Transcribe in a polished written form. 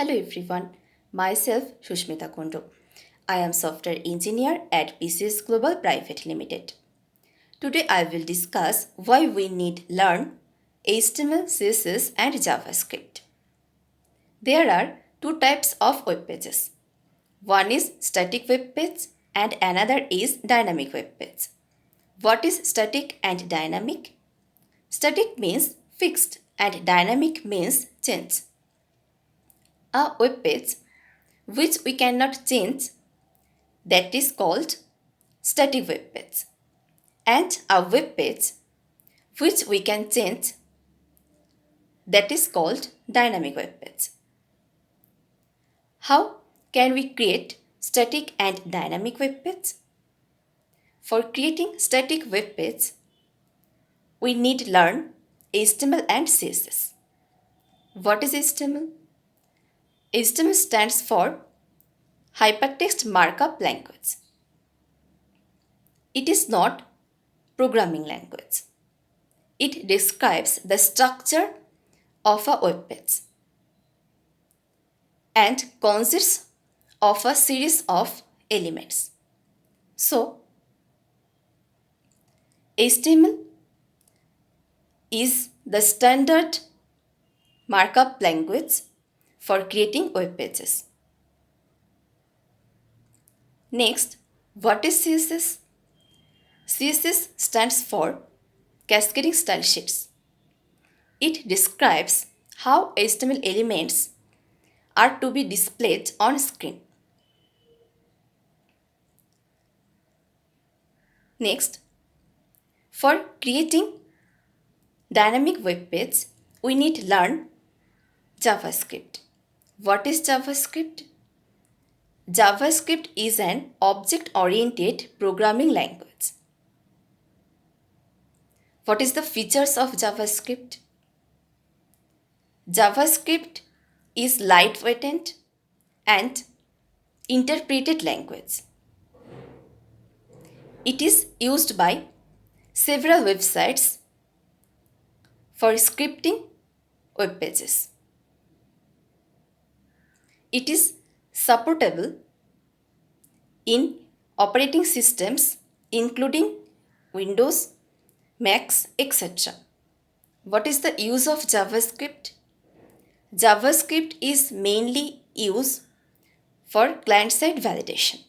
Hello everyone, myself Sushmita. I am software engineer at PCS Global Pvt Limited. Today I will discuss why we need learn HTML, CSS and JavaScript. There are two types of web pages. One is static web page and another is dynamic web page. What is static and dynamic? Static means fixed and dynamic means change. A web page which we cannot change, that is called static web page, and a web page which we can change, that is called dynamic web page. How can we create static and dynamic web page? For creating static web page, we need learn HTML and CSS. What is HTML? HTML stands for Hypertext Markup Language. It is not programming language. It describes the structure of a web page and consists of a series of elements. So, HTML is the standard markup language for creating web pages. Next, what is CSS? CSS stands for Cascading Style Sheets. It describes how HTML elements are to be displayed on screen. Next, for creating dynamic web page, we need learn JavaScript. What is JavaScript? JavaScript is an object-oriented programming language. What is the features of JavaScript? JavaScript is lightweighted and interpreted language. It is used by several websites for scripting web pages. It is supportable in operating systems including Windows, Macs, etc. What is the use of JavaScript? JavaScript is mainly used for client-side validation.